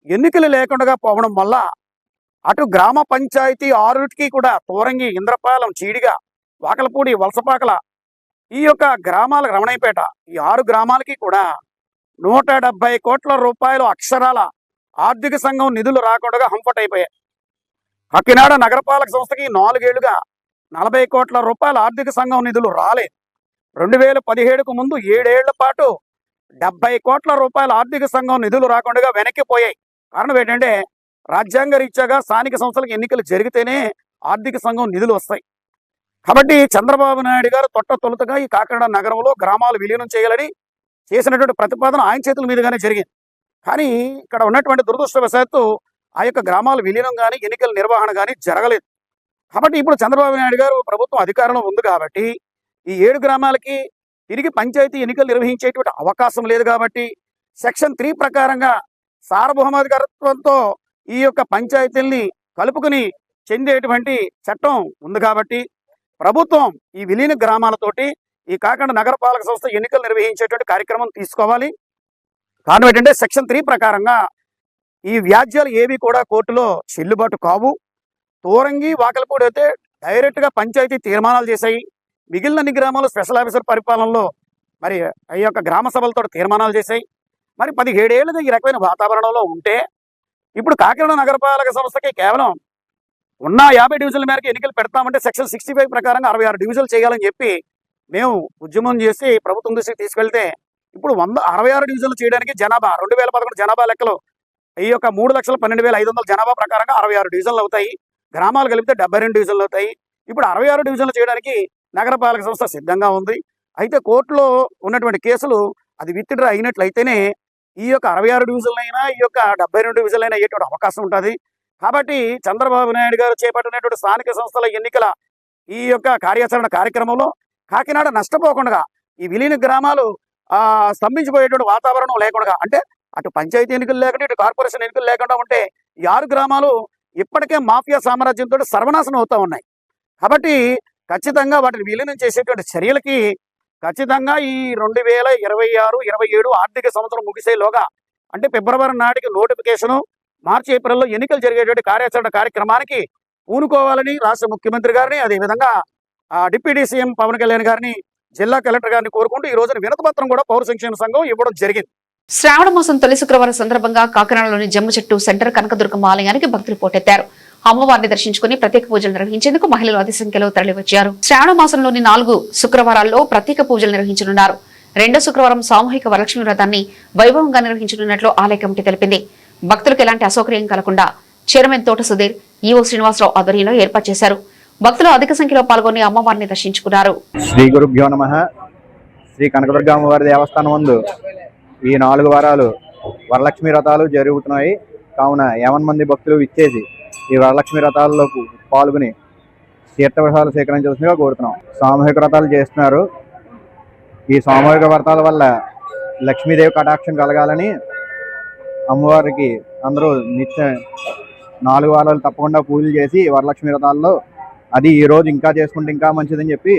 ఎన్నికలు లేకుండా పోవడం వల్ల అటు గ్రామ పంచాయతీ 6కి కూడా తోరంగి, ఇంద్రపాలెం, చీడిగా, వాకలపూడి, వలసపాకల ఈ యొక్క గ్రామాల, రమణయ్యపేట ఈ 6 గ్రామాలకి కూడా 170 కోట్ల రూపాయలు అక్షరాల ఆర్థిక సంఘం నిధులు రాకుండా హంపట్ అయిపోయాయి. కాకినాడ నగరపాలక సంస్థకి 4 ఏళ్లుగా 40 కోట్ల రూపాయల ఆర్థిక సంఘం నిధులు రాలేదు. 2017కు ముందు 7 ఏళ్ల పాటు 70 కోట్ల రూపాయల ఆర్థిక సంఘం నిధులు రాకుండా వెనక్కిపోయాయి. కారణం ఏంటంటే రాజ్యాంగ రీత్యాగా స్థానిక సంస్థలకు ఎన్నికలు జరిగితేనే ఆర్థిక సంఘం నిధులు వస్తాయి. కాబట్టి చంద్రబాబు నాయుడు గారు తొలుతగా ఈ కాకినాడ నగరంలో గ్రామాలు విలీనం చేయాలని చేసినటువంటి ప్రతిపాదన ఆయన చేతుల మీదుగానే జరిగింది. కానీ ఇక్కడ ఉన్నటువంటి దురదృష్టవశాత్తు ఆ యొక్క గ్రామాల విలీనం కానీ ఎన్నికల నిర్వహణ కానీ జరగలేదు. కాబట్టి ఇప్పుడు చంద్రబాబు నాయుడు గారు ప్రభుత్వం అధికారంలో ఉంది కాబట్టి ఈ 7 గ్రామాలకి తిరిగి పంచాయతీ ఎన్నికలు నిర్వహించేటువంటి అవకాశం లేదు. కాబట్టి సెక్షన్ 3 ప్రకారంగా సార్వభౌమాధికారత్వంతో ఈ యొక్క పంచాయతీల్ని కలుపుకుని చెందేటువంటి చట్టం ఉంది. కాబట్టి ప్రభుత్వం ఈ విలీన గ్రామాలతోటి ఈ కాకినాడ నగరపాలక సంస్థ ఎన్నికలు నిర్వహించేటువంటి కార్యక్రమం తీసుకోవాలి. కారణం ఏంటంటే సెక్షన్ 3 ప్రకారంగా ఈ వ్యాజ్యాలు ఏవి కూడా కోర్టులో చెల్లుబాటు కావు. తోరంగి, వాకలపూడి అయితే డైరెక్ట్గా పంచాయతీ తీర్మానాలు చేశాయి. మిగిలిన అన్ని గ్రామాలు స్పెషల్ ఆఫీసర్ పరిపాలనలో మరి ఈ యొక్క గ్రామ సభలతో తీర్మానాలు చేశాయి. మరి 17 ఏళ్ళుగా ఈ రకమైన వాతావరణంలో ఉంటే ఇప్పుడు కాకినాడ నగరపాలక సంస్థకి కేవలం ఉన్న 50 డివిజన్ల మేరకు ఎన్నికలు పెడతామంటే సెక్షన్ 65 ప్రకారంగా 66 డివిజన్లు చేయాలని చెప్పి మేము ఉద్యమం చేసి ప్రభుత్వం దృష్టికి తీసుకెళ్తే ఇప్పుడు 66 డివిజన్లు చేయడానికి జనాభా 2011 జనాభా లెక్కలో ఈ యొక్క 3,12,500 జనాభా ప్రకారంగా 66 డివిజన్లు అవుతాయి. గ్రామాలు కలిపితే 72 డివిజన్లు అవుతాయి. ఇప్పుడు 66 డివిజన్లు చేయడానికి నగరపాలక సంస్థ సిద్ధంగా ఉంది. అయితే కోర్టులో ఉన్నటువంటి కేసులు అది విత్డ్రా అయినట్లయితేనే ఈ యొక్క 66 డివిజన్లైనా ఈ యొక్క 72 డివిజన్లైనా అయ్యేటువంటి అవకాశం ఉంటుంది. కాబట్టి చంద్రబాబు నాయుడు గారు చేపట్టినటువంటి స్థానిక సంస్థల ఎన్నికల ఈ యొక్క కార్యాచరణ కార్యక్రమంలో కాకినాడ నష్టపోకుండా ఈ విలీన గ్రామాలు స్తంభించిపోయేటువంటి వాతావరణం లేకుండా, అంటే అటు పంచాయతీ ఎన్నికలు లేకుండా ఇటు కార్పొరేషన్ ఎన్నికలు లేకుండా ఉంటే ఈ 6 గ్రామాలు ఇప్పటికే మాఫియా సామ్రాజ్యంతో సర్వనాశనం అవుతూ ఉన్నాయి. కాబట్టి ఖచ్చితంగా వాటిని విలీనం చేసేటువంటి చర్యలకి ఖచ్చితంగా ఈ 2026-27 ఆర్థిక సంవత్సరం ముగిసేలోగా, అంటే ఫిబ్రవరి నాటికి నోటిఫికేషను, మార్చి ఏప్రిల్లో ఎన్నికలు జరిగేటువంటి కార్యాచరణ కార్యక్రమానికి పూనుకోవాలని రాష్ట్ర ముఖ్యమంత్రి గారిని, అదేవిధంగా డిప్యూటీ సీఎం పవన్ కళ్యాణ్ గారిని, జిల్లా కలెక్టర్ గారిని కోరుకుంటూ ఈ రోజున వినతిపత్రం కూడా పౌర సంక్షేమ సంఘం ఇవ్వడం జరిగింది. శ్రావణ మాసం తొలి శుక్రవారం సందర్భంగా కాకినాడలోని జమ్ము చెట్టు సెంటర్ కనకదుర్గమ్మ ఆలయానికి భక్తులు పోటెత్తారు. అమ్మవారిని దర్శించుకుని ప్రత్యేక పూజలు నిర్వహించేందుకు మహిళలు అధిక సంఖ్యలో తరలివచ్చారు. శ్రావణ మాసంలోని 4 శుక్రవారాల్లో ప్రత్యేక పూజలు నిర్వహించనున్నారు. 2వ శుక్రవారం సామూహిక వరలక్ష్మి వ్రతాన్ని వైభవంగా నిర్వహించనున్నట్లు ఆలయ కమిటీ తెలిపింది. భక్తులకు ఎలాంటి అసౌకర్యం కలగకుండా చైర్మన్ తోట సుధీర్, ఈవో శ్రీనివాసరావు ఆధ్వర్యంలో ఏర్పాటు చేశారు. భక్తులు అధిక సంఖ్యలో పాల్గొని అమ్మవారిని దర్శించుకున్నారు. శ్రీ గురుభ్యో నమః. శ్రీ కనకదుర్గ అమ్మవారి దేవస్థానం ముందు ఈ 4 వారాలు వరలక్ష్మి వ్రతాలు జరుగుతున్నాయి. కావున 50 మంది భక్తులు ఇచ్చేసి ఈ వరలక్ష్మి వ్రతాల్లో పాల్గొని తీర్థప్రసాదాలు స్వీకరించాల్సిందిగా కోరుతున్నాం. సామూహిక వ్రతాలు చేస్తున్నారు. ఈ సామూహిక వ్రతాల వల్ల లక్ష్మీదేవి కటాక్షం కలగాలని అమ్మవారికి అందరూ నిత్యం 4 వారాలు తప్పకుండా పూజలు చేసి వరలక్ష్మి వ్రతాల్లో అది ఈ రోజు ఇంకా చేసుకుంటే ఇంకా మంచిదని చెప్పి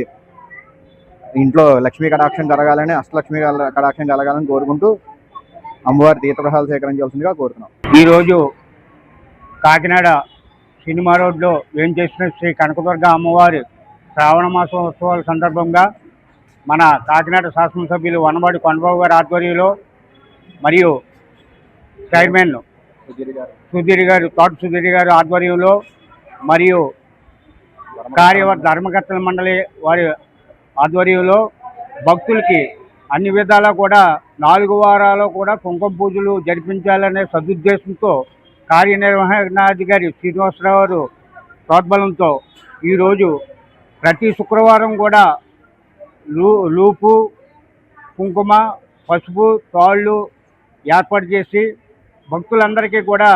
ఇంట్లో లక్ష్మీ కటాక్షం కలగాలని, అష్టలక్ష్మి కటాక్షం కలగాలని కోరుకుంటూ అమ్మవారి తీర్థప్రసాదాలు స్వీకరించాల్సిందిగా కోరుతున్నాం. ఈరోజు కాకినాడ సినిమా రోడ్లో ఏం చేసిన శ్రీ కనకదుర్గ అమ్మవారి శ్రావణ మాసం ఉత్సవాల సందర్భంగా మన కాకినాడ శాసనసభ్యులు వనమాడి కొండబాబు గారి ఆధ్వర్యంలో మరియు చైర్మన్ సుధీర్ గారు, తోట సుధీర్ గారి ఆధ్వర్యంలో మరియు ధర్మకర్తల మండలి వారి ఆధ్వర్యంలో భక్తులకి అన్ని విధాలా కూడా 4 వారాలు కూడా కుంకుమ పూజలు జరిపించాలనే సదుద్దేశంతో కార్యనిర్వహణాధికారి శ్రీనివాసరావు గారు ప్రోద్బలంతో ఈరోజు ప్రతి శుక్రవారం కూడా లూపు, కుంకుమ, పసుపు, తాళ్ళు ఏర్పాటు చేసి భక్తులందరికీ కూడా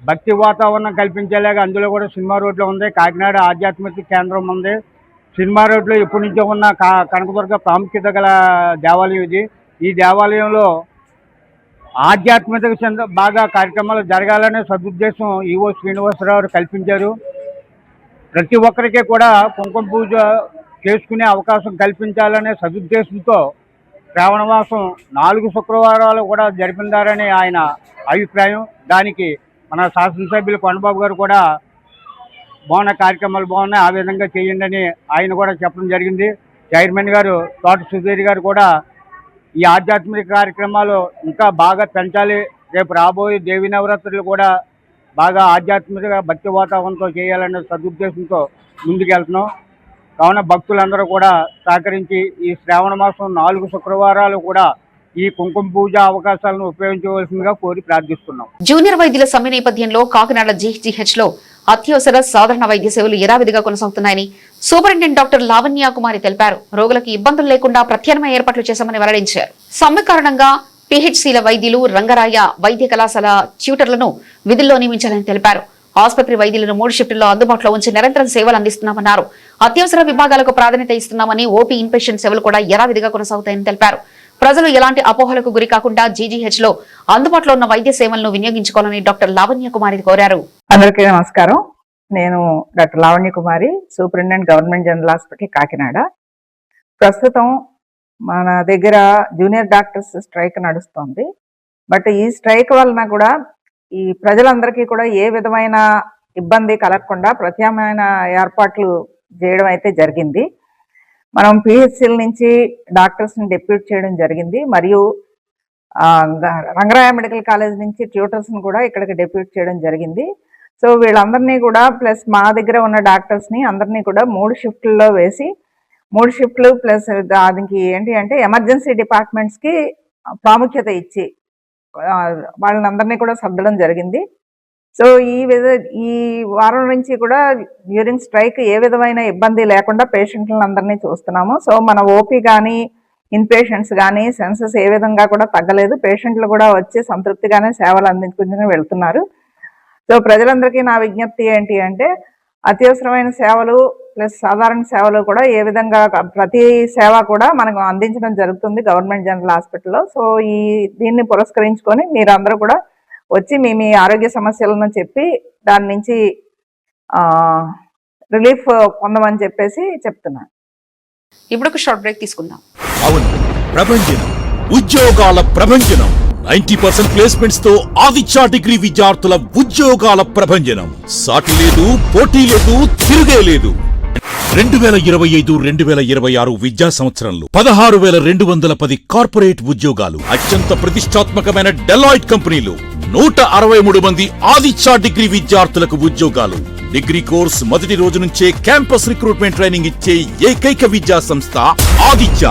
భక్తి వాతావరణం కల్పించేలాగా అందులో కూడా సినిమా రోడ్లో ఉంది. కాకినాడ ఆధ్యాత్మిక కేంద్రం ఉంది. సినిమా రోడ్లో ఎప్పటి నుంచో ఉన్న కనకదుర్గ ప్రాముఖ్యత గల దేవాలయం ఇది. ఈ దేవాలయంలో ఆధ్యాత్మిక బాగా కార్యక్రమాలు జరగాలనే సదుద్దేశం ఈవో శ్రీనివాసరావు కల్పించారు. ప్రతి ఒక్కరికి కూడా కుంకుమ పూజ చేసుకునే అవకాశం కల్పించాలనే సదుద్దేశంతో శ్రావణ మాసం 4 శుక్రవారాలు కూడా జరిపిందారని ఆయన అభిప్రాయం. దానికి మన శాసనసభ్యులు కొండబాబు గారు కూడా బాగున్న కార్యక్రమాలు బాగున్నాయి, ఆ విధంగా చేయండి అని ఆయన కూడా చెప్పడం జరిగింది. చైర్మన్ గారు తోట సుధీర్ గారు కూడా ఈ ఆధ్యాత్మిక కార్యక్రమాలు ఇంకా బాగా పెంచాలి, రేపు రాబోయే దేవీ నవరాత్రులు కూడా బాగా ఆధ్యాత్మిక భక్తి వాతావరణంతో చేయాలనే సదుద్దేశంతో ముందుకెళ్తున్నాం. కావున భక్తులందరూ కూడా సహకరించి ఈ శ్రావణ మాసం 4 శుక్రవారాలు కూడా ఈ కుంకుమ పూజ అవకాశాలను ఉపయోగించవలసిందిగా కోరి ప్రార్థిస్తున్నాం. జూనియర్ వైద్యుల సమ్మె నేపథ్యంలో కాకినాడ జీహెచ్ లో అత్యవసర సాధారణ వైద్య సేవలు యథావిధిగా కొనసాగుతున్నాయని సూపరింటెండెంట్ డాక్టర్ లావణ్య కుమారి తెలిపారు. రోగులకు ఇబ్బందులు లేకుండా ప్రత్యామ్నాయ ఏర్పాట్లు చేశామని వెల్లడించారు. సమ్మె కారణంగా పిహెచ్సిల వైద్యులు, రంగరాయ వైద్య కళాశాల ట్యూటర్లను విధుల్లో నియమించాలని తెలిపారు. ఆసుపత్రి వైద్యులను 3 షిఫ్టుల్లో అందుబాటులో ఉంచి నిరంతరం సేవలు అందిస్తున్నామన్నారు. అత్యవసర విభాగాలకు ప్రాధాన్యత ఇస్తున్నామని, ఓపీ ఇన్పేషెంట్ సేవలు కూడా యథావిధిగా కొనసాగుతాయని తెలిపారు. ప్రజలు ఎలాంటి అపోహలకు గురి కాకుండా జీజీహెచ్ లో అందుబాటులో ఉన్న వైద్య సేవలను వినియోగించుకోవాలని డాక్టర్ లావణ్య కుమారి కోరారు. అందరికీ నమస్కారం. నేను doctor Lavanya Kumari, superintendent government general hospital Kakinada. ప్రస్తుతం మన దగ్గర జూనియర్ డాక్టర్స్ స్ట్రైక్ నడుస్తుంది. బట్ ఈ స్ట్రైక్ వలన కూడా ఈ ప్రజలందరికీ కూడా ఏ విధమైన ఇబ్బంది కలగకుండా ప్రత్యామ్నాయ ఏర్పాట్లు చేయడం అయితే జరిగింది. మనం పిహెచ్సిల నుంచి డాక్టర్స్ని డెప్యూట్ చేయడం జరిగింది. మరియు రంగరాయ మెడికల్ కాలేజ్ నుంచి ట్యూటర్స్ని కూడా ఇక్కడికి డెప్యూట్ చేయడం జరిగింది. సో వీళ్ళందరినీ కూడా ప్లస్ మా దగ్గర ఉన్న డాక్టర్స్ని అందరినీ కూడా 3 షిఫ్ట్లలో వేసి 3 షిఫ్ట్లు ప్లస్ దానికి ఏంటి అంటే ఎమర్జెన్సీ డిపార్ట్మెంట్స్కి ప్రాముఖ్యత ఇచ్చి వాళ్ళందరినీ కూడా సర్దడం జరిగింది. సో ఈ వారం నుంచి కూడా డ్యూరింగ్ స్ట్రైక్ ఏ విధమైన ఇబ్బంది లేకుండా పేషెంట్లను అందరినీ చూస్తున్నాము. సో మన ఓపీ కానీ ఇన్పేషెంట్స్ కానీ సెన్సెస్ ఏ విధంగా కూడా తగ్గలేదు. పేషెంట్లు కూడా వచ్చి సంతృప్తిగానే సేవలు అందించుకుని వెళ్తున్నారు. సో ప్రజలందరికీ నా విజ్ఞప్తి ఏంటి అంటే అత్యవసరమైన సేవలు ప్లస్ సాధారణ సేవలు కూడా ఏ విధంగా ప్రతి సేవ కూడా మనకు అందించడం జరుగుతుంది గవర్నమెంట్ జనరల్ హాస్పిటల్లో. సో దీన్ని పురస్కరించుకొని మీరందరూ కూడా వచ్చి మీ ఆరోగ్య సమస్యలను చెప్పి దాని నుంచి రిలీఫ్ పొందమని చెప్పేసి చెప్తున్నాను. ఇప్పుడు ఒక షార్ట్ బ్రేక్ తీసుకుందాం. అవును, ప్రభంజనం ఉద్యోగాల ప్రభంజనం. 90% ప్లేస్మెంట్స్ తో ఆదిత్య డిగ్రీ విద్యార్థుల ఉద్యోగాల ప్రభంజనం. సాటి లేదు, పోటీ లేదు, తిరుగే లేదు. 2025-2026 విద్యా సంవత్సరంలో 16,210 కార్పొరేట్ ఉద్యోగాలు. అత్యంత ప్రతిష్టాత్మకమైన డెలాయిట్ కంపెనీలు. 163 మంది ఆదిత్య డిగ్రీ విద్యార్థులకు ఉద్యోగాలు. డిగ్రీ కోర్స్ మొదటి రోజు నుంచే క్యాంపస్ రిక్రూట్మెంట్ ట్రైనింగ్ ఇచ్చే ఏకైక విద్యా సంస్థ Aditya.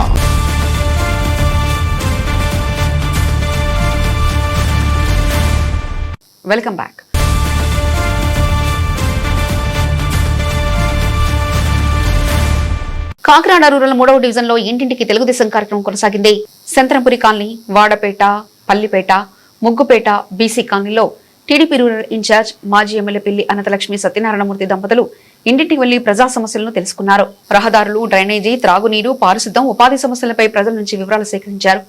Welcome back. Kakinada rural 3వ డివిజన్ లో ఇంటింటికి తెలుగుదేశం కార్యక్రమం కొనసాగింది. శంతరంపురి కాలనీ, వాడపేట, పల్లిపేట, ముగ్గుపేట బీసీ కాలనీలో టీడీపీ రూరల్ ఇన్ఛార్జ్ మాజీ ఎమ్మెల్యే పిల్లి అనంతలక్ష్మి సత్యనారాయణమూర్తి దంపతులు ఇంటింటికి వెళ్లి ప్రజా సమస్యలను తెలుసుకున్నారు. రహదారులు, డ్రైనేజీ, త్రాగునీరు, పారిశుద్ధ్యం, ఉపాధి సమస్యలపై ప్రజల నుంచి వివరాలు సేకరించారు.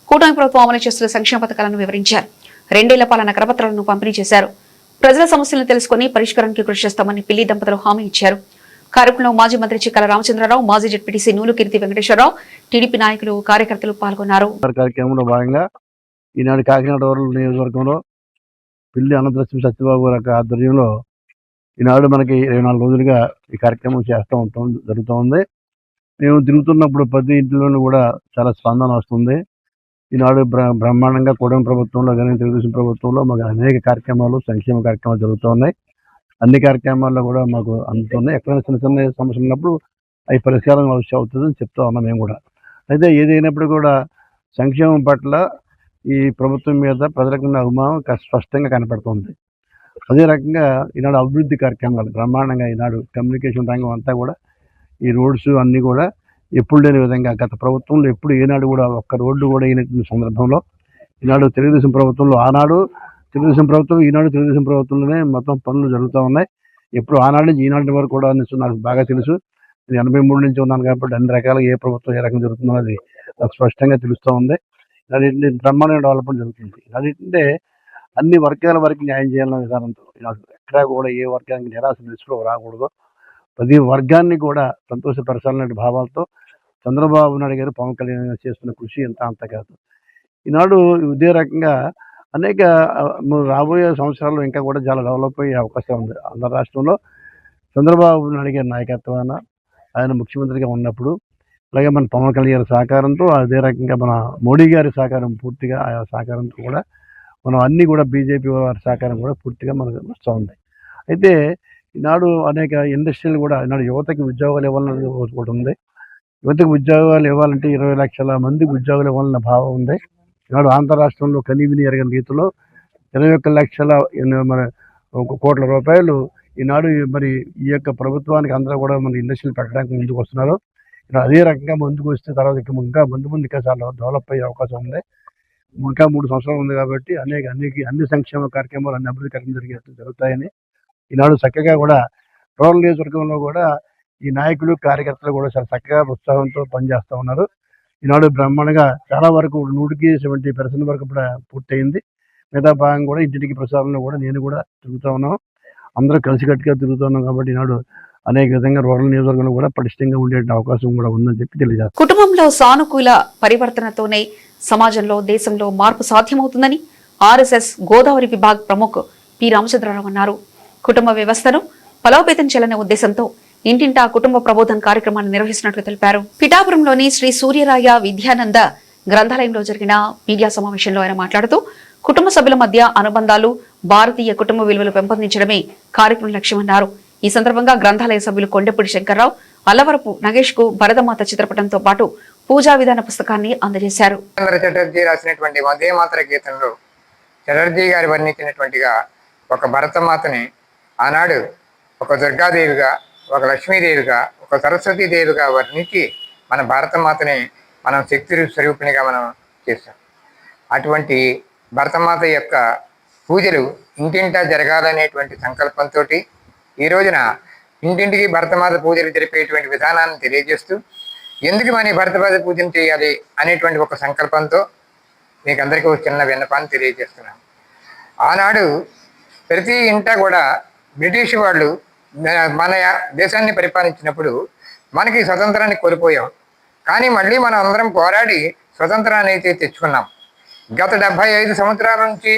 కూటమి ప్రభుత్వం అమలు చేస్తున్న సంక్షేమ పథకాలను వివరించారు. 2 ఏళ్ల పాలన కరపత్రాలను పంపిణీ చేశారు. ప్రజల సమస్యలను తెలుసుకుని పరిష్కారానికి కృషి చేస్తామని పిల్లి దంపతులు హామీ ఇచ్చారు. కార్యక్రమంలో మాజీ మంత్రి చిక్కల రామచంద్రరావు, మాజీ జెడ్పీటీసీ నూలు కీర్తి వెంకటేశ్వరరావు, టీడీపీ నాయకులు, కార్యకర్తలు పాల్గొన్నారు. కార్యక్రమంలో భాగంగా ఈనాడు కాకినాడ రూరల్ నియోజకవర్గంలో పిల్లి అనంతలక్ష్మి సత్యబాబు గారి ఆధ్వర్యంలో ఈనాడు మనకి 24 రోజులుగా ఈ కార్యక్రమం జరుగుతూ ఉంది. మేము తిరుగుతున్నప్పుడు ప్రతి ఇంట్లోనూ కూడా చాలా స్పందన వస్తుంది. ఈనాడు బ్రహ్మాండంగా కూటమి ప్రభుత్వంలో కానీ తెలుగుదేశం ప్రభుత్వంలో మాకు అనేక కార్యక్రమాలు, సంక్షేమ కార్యక్రమాలు జరుగుతూ ఉన్నాయి. అన్ని కార్యక్రమాల్లో కూడా మాకు అందుతున్నాయి. ఎక్కడైనా చిన్న చిన్న సమస్యలు ఉన్నప్పుడు అవి పరిష్కారం అవసరం అవుతుందని చెప్తా ఉన్నాం మేము కూడా. అయితే ఏదైనప్పుడు కూడా సంక్షేమం పట్ల ఈ ప్రభుత్వం మీద ప్రజలకు ఉన్న అభిమానం స్పష్టంగా కనపడుతుంది. అదే రకంగా ఈనాడు అభివృద్ధి కార్యక్రమాలు బ్రహ్మాండంగా ఈనాడు కమ్యూనికేషన్ రంగం అంతా కూడా ఈ రోడ్స్ అన్నీ కూడా ఎప్పుడు లేని విధంగా గత ప్రభుత్వంలో ఎప్పుడు ఏనాడు కూడా ఒక్క రోడ్డు కూడా అయినటువంటి సందర్భంలో ఈనాడు తెలుగుదేశం ప్రభుత్వంలో ఆనాడు తెలుగుదేశం ప్రభుత్వం, ఈనాడు తెలుగుదేశం ప్రభుత్వంలోనే మొత్తం పనులు జరుగుతూ ఉన్నాయి. ఎప్పుడు ఆనాడు నుంచి ఈనాటి వరకు కూడా నాకు బాగా తెలుసు. నేను 83 నుంచి ఉన్నాను కాబట్టి అన్ని రకాలుగా ఏ ప్రభుత్వం ఏ రకంగా జరుగుతుందో అది నాకు స్పష్టంగా తెలుస్తూ ఉంది. అది బ్రహ్మాండమైన డెవలప్మెంట్ జరుగుతుంది. అదేంటంటే అన్ని వర్గాల వరకు న్యాయం చేయాలన్న విధానంతో ఎక్కడా కూడా ఏ వర్గానికి నిరాశ నిస్పృహ రాకూడదు, ప్రతి వర్గాన్ని కూడా సంతోషపరచాలనే భావాలతో చంద్రబాబు నాయుడు గారు, పవన్ కళ్యాణ్ గారు చేస్తున్న కృషి అంత కాదు. ఈనాడు ఇదే రకంగా అనేక రాబోయే సంవత్సరాల్లో ఇంకా కూడా చాలా డెవలప్ అయ్యే అవకాశం ఉంది. ఆంధ్ర రాష్ట్రంలో చంద్రబాబు నాయుడు గారి నాయకత్వాన ఆయన ముఖ్యమంత్రిగా ఉన్నప్పుడు, అలాగే మన పవన్ కళ్యాణ్ గారి సహకారంతో, అదే రకంగా మన మోడీ గారి సహకారం పూర్తిగా ఆ సహకారంతో కూడా మనం అన్నీ కూడా బీజేపీ వారి సహకారం కూడా పూర్తిగా మనకు వస్తూ ఉంది. అయితే ఈనాడు అనేక ఇండస్ట్రీలు కూడా ఈనాడు యువతకి ఉద్యోగాలు ఇవ్వాలన్నది ఒకటి ఉంది. యువతకు ఉద్యోగాలు ఇవ్వాలంటే 20 లక్షల మందికి ఉద్యోగాలు ఇవ్వాలన్న భావం ఉంది. ఈనాడు ఆంధ్ర రాష్ట్రంలో కనీవిని ఎరగని రీతిలో 21 లక్షల కోట్ల రూపాయలు ఈనాడు మరి ఈ యొక్క ప్రభుత్వానికి అందరూ కూడా మన ఇండస్ట్రీలు పెట్టడానికి ముందుకు వస్తున్నారు. అదే రకంగా ముందుకు వస్తే తర్వాత ఇంకా ముందు ఇంకా చాలా డెవలప్ అయ్యే అవకాశం ఉంది. ఇంకా 3 సంవత్సరాలు ఉంది కాబట్టి అన్ని సంక్షేమ కార్యక్రమాలు, అన్ని అభివృద్ధి కార్యక్రమాలు జరుగుతాయని ఈనాడు చక్కగా కూడా రూరల్ నియోజకవర్గంలో కూడా ఈ నాయకులు, కార్యకర్తలు కూడా చాలా చక్కగా ఉత్సాహంతో పనిచేస్తూ ఉన్నారు. ఈనాడు బ్రహ్మాండంగా చాలా వరకు 100% వరకు కూడా పూర్తయింది. మిగతా భాగం కూడా ఇంటింటికి ప్రసారంలో కూడా నేను కూడా తిరుగుతూ ఉన్నాం. అందరూ కలిసికట్టుగా తిరుగుతున్నాం కాబట్టి ఈనాడు అనేక విధంగా రూరల్ నియోజకవర్గంలో కూడా పటిష్టంగా ఉండే అవకాశం కూడా ఉందని చెప్పి తెలియజేస్తాను. కుటుంబంలో సానుకూల పరివర్తనతోనే సమాజంలో, దేశంలో మార్పు సాధ్యమవుతుందని ఆర్ఎస్ఎస్ గోదావరి విభాగ్ ప్రముఖ్ పి రామచంద్రరావు అన్నారు. కుటుంబ వ్యవస్థను బలోపేతం చేయాలనే ఉద్దేశంతో ఇంటింటా కుటుంబ ప్రబోధం కార్యక్రమాన్ని నిర్వహిస్తున్నట్లు తెలిపారు. పిఠాపురంలోని శ్రీ సూర్యరాయ విద్యానంద గ్రంథాలయంలో జరిగిన మీడియా సమావేశంలో ఆయన మాట్లాడుతూ కుటుంబ సభ్యుల మధ్య అనుబంధాలు, భారతీయ కుటుంబ విలువలు పెంపొందించడమే కార్యక్రమం లక్ష్యమన్నారు. ఈ సందర్భంగా గ్రంథాలయ సభ్యులు కొండపూడి శంకర్రావు, అల్లవరపు నగేష్ కు భరతమాత చిత్రపటంతో పాటు పూజా విధాన పుస్తకాన్ని అందజేశారు. చటర్జీ రాసినటువంటి వందే మాతర గీతంలో చటర్జీ గారు వర్ణించినటువంటిగా ఒక భరతమాతని ఆనాడు ఒక దుర్గాదేవిగా, ఒక లక్ష్మీదేవిగా, ఒక సరస్వతీదేవిగా వర్ణించి మన భారతమాతని మనం శక్తి స్వరూపిణిగా మనం చేస్తాం. అటువంటి భరతమాత యొక్క పూజలు ఇంటింటా జరగాలనేటువంటి సంకల్పంతో ఈ రోజున ఇంటింటికి భరతమాత పూజలు జరిపేటువంటి విధానాన్ని తెలియజేస్తూ ఎందుకు మన భరతమాత పూజను చేయాలి అనేటువంటి ఒక సంకల్పంతో మీకు అందరికీ ఒక చిన్న విన్నపాన్ని తెలియజేస్తున్నాను. ఆనాడు ప్రతి ఇంటా కూడా బ్రిటిష్ వాళ్ళు మన దేశాన్ని పరిపాలించినప్పుడు మనకి స్వతంత్రాన్ని కోల్పోయాం. కానీ మళ్ళీ మనం అందరం పోరాడి స్వతంత్రాన్ని అయితే తెచ్చుకున్నాం. గత 75 సంవత్సరాల నుంచి